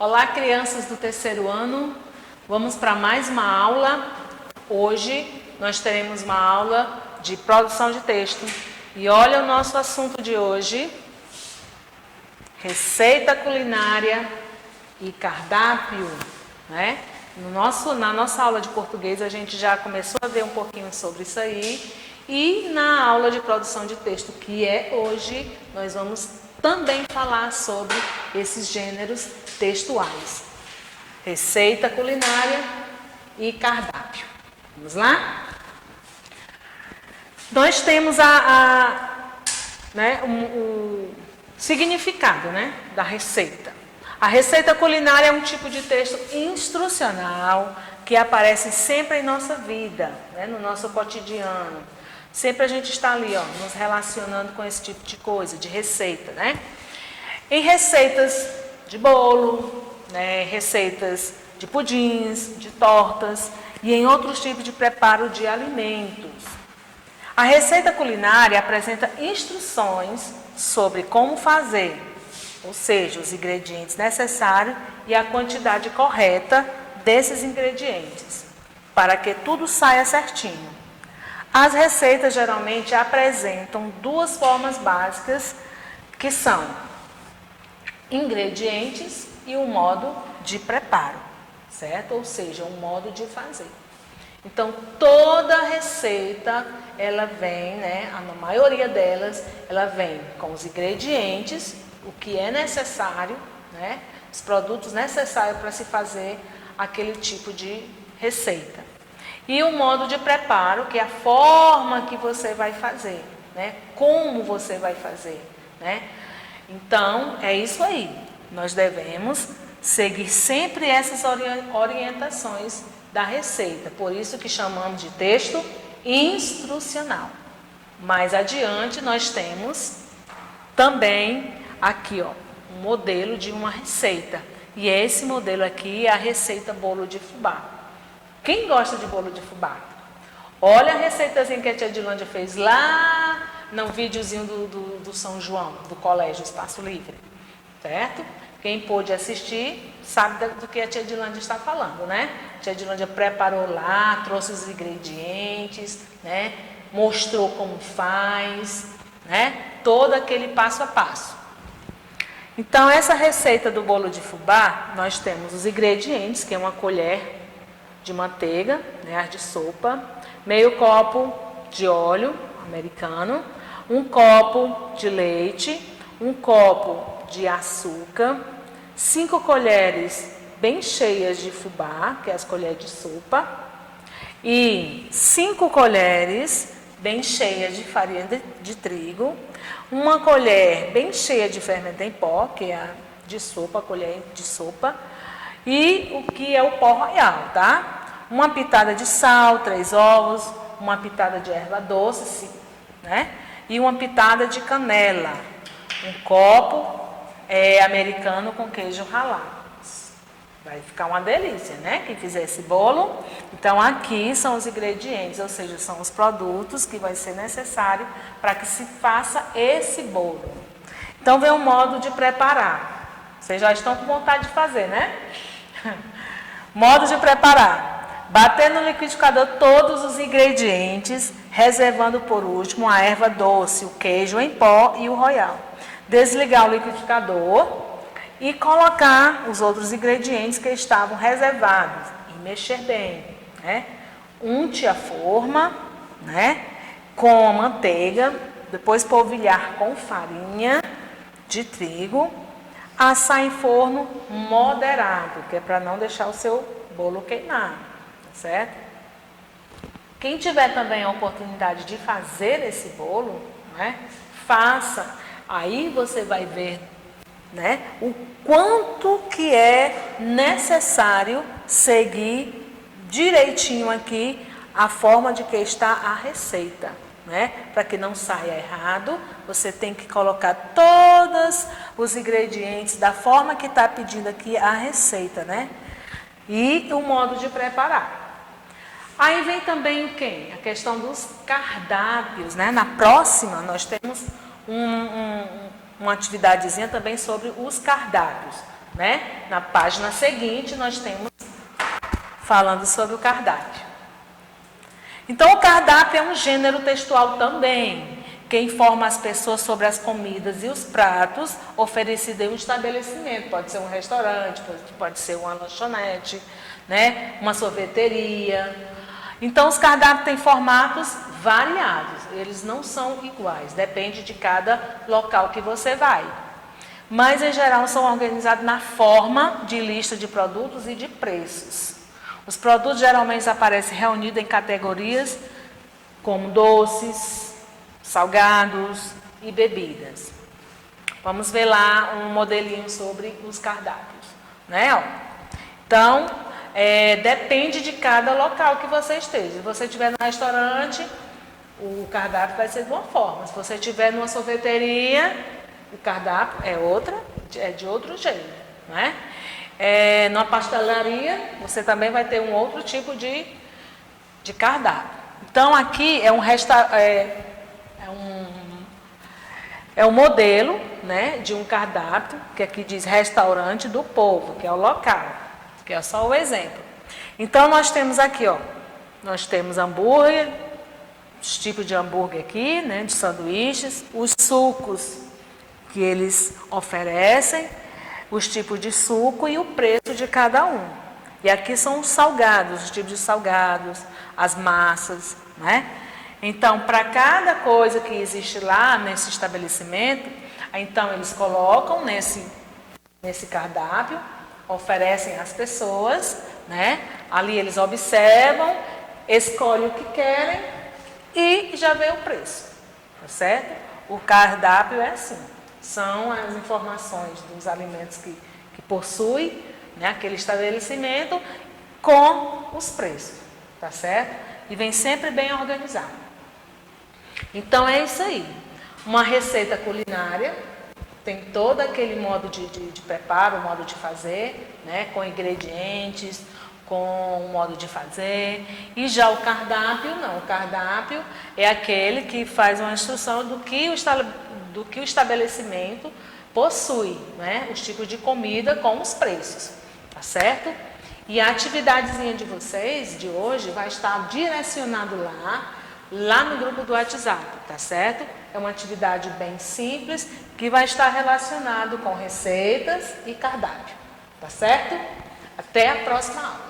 Olá, crianças do terceiro ano. Vamos para mais uma aula. Hoje nós teremos uma aula de produção de texto. E olha o nosso assunto de hoje: receita culinária e cardápio, né? Na nossa aula de português a gente já começou a ver um pouquinho sobre isso aí. E na aula de produção de texto, que é hoje, nós vamos também falar sobre esses gêneros textuais. Receita culinária e cardápio. Vamos lá? Nós temos o significado, né, da receita. A receita culinária é um tipo de texto instrucional que aparece sempre em nossa vida, né, no nosso cotidiano. Sempre a gente está ali, nos relacionando com esse tipo de coisa, de receita, né? Em receitas de bolo, né, receitas de pudins, de tortas e em outros tipos de preparo de alimentos. A receita culinária apresenta instruções sobre como fazer, ou seja, os ingredientes necessários e a quantidade correta desses ingredientes, para que tudo saia certinho. As receitas geralmente apresentam duas formas básicas, que são ingredientes e o modo de preparo, certo? Ou seja, um modo de fazer. Então, toda receita, ela vem, né, a maioria delas, ela vem com os ingredientes, o que é necessário, né, os produtos necessários para se fazer aquele tipo de receita. E o modo de preparo, que é a forma que você vai fazer, né, como você vai fazer, né. Então, é isso aí. Nós devemos seguir sempre essas orientações da receita. Por isso que chamamos de texto instrucional. Mais adiante, nós temos também aqui, um modelo de uma receita. E esse modelo aqui é a receita bolo de fubá. Quem gosta de bolo de fubá? Olha a receitazinha que a tia Edilândia fez lá no videozinho do São João, do Colégio Espaço Livre, certo? Quem pôde assistir sabe do que a tia Edilândia está falando, né? A tia Edilândia preparou lá, trouxe os ingredientes, né? Mostrou como faz, né? Todo aquele passo a passo. Então, essa receita do bolo de fubá, nós temos os ingredientes, que é uma colher de manteiga, né, as de sopa, meio copo de óleo americano, um copo de leite, um copo de açúcar, 5 colheres bem cheias de fubá, que é as colheres de sopa, e 5 colheres bem cheias de farinha de trigo, uma colher bem cheia de fermento em pó, que é a de sopa, a colher de sopa, e o que é o pó royal, tá? Uma pitada de sal, 3 ovos, uma pitada de erva doce, né? E uma pitada de canela. Um copo americano com queijo ralado. Vai ficar uma delícia, né? Quem fizer esse bolo. Então, aqui são os ingredientes, ou seja, são os produtos que vai ser necessário para que se faça esse bolo. Então, vem o modo de preparar. Vocês já estão com vontade de fazer, né? Modo de preparar: bater no liquidificador todos os ingredientes, reservando por último a erva doce, o queijo em pó e o royal. Desligar o liquidificador e colocar os outros ingredientes que estavam reservados e mexer bem, né? Unte a forma, né, com a manteiga, depois polvilhar com farinha de trigo. Assar em forno moderado, que é para não deixar o seu bolo queimar, certo? Quem tiver também a oportunidade de fazer esse bolo, né, faça. Aí você vai ver, né, o quanto que é necessário seguir direitinho aqui a forma de que está a receita. Né? Para que não saia errado, você tem que colocar todos os ingredientes da forma que está pedindo aqui a receita, né? E o modo de preparar. Aí vem também o quê? A questão dos cardápios, né? Na próxima, nós temos uma atividadezinha também sobre os cardápios. né? Na página seguinte, nós temos falando sobre o cardápio. Então, o cardápio é um gênero textual também, que informa as pessoas sobre as comidas e os pratos oferecidos em um estabelecimento. Pode ser um restaurante, pode ser uma lanchonete, né? Uma sorveteria. Então, os cardápios têm formatos variados, eles não são iguais, depende de cada local que você vai. Mas, em geral, são organizados na forma de lista de produtos e de preços. Os produtos geralmente aparecem reunidos em categorias como doces, salgados e bebidas. Vamos ver lá um modelinho sobre os cardápios, né? Então, depende de cada local que você esteja. Se você estiver no restaurante, o cardápio vai ser de uma forma. Se você estiver numa sorveteria, o cardápio é de outro jeito, né? Numa pastelaria, você também vai ter um outro tipo de cardápio. Então, aqui é um modelo, né, de um cardápio, que aqui diz restaurante do povo, que é o local, que é só o exemplo. Então, nós temos aqui, nós temos hambúrguer, os tipos de hambúrguer aqui, né, de sanduíches, os sucos que eles oferecem, os tipos de suco e o preço de cada um. E aqui são os salgados, os tipos de salgados, as massas, né? Então, para cada coisa que existe lá nesse estabelecimento, então eles colocam nesse cardápio, oferecem às pessoas, né? Ali eles observam, escolhem o que querem e já vê o preço, tá certo? O cardápio é assim. São as informações dos alimentos que possui, né, aquele estabelecimento com os preços, tá certo? E vem sempre bem organizado. Então é isso aí. Uma receita culinária tem todo aquele modo de preparo, modo de fazer, né, com ingredientes, com o modo de fazer. E já o cardápio, não. O cardápio é aquele que faz uma instrução do que o estabelecimento possui, né? Os tipos de comida com os preços, tá certo? E a atividadezinha de vocês, de hoje, vai estar direcionado lá no grupo do WhatsApp, tá certo? É uma atividade bem simples, que vai estar relacionado com receitas e cardápio, tá certo? Até a próxima aula.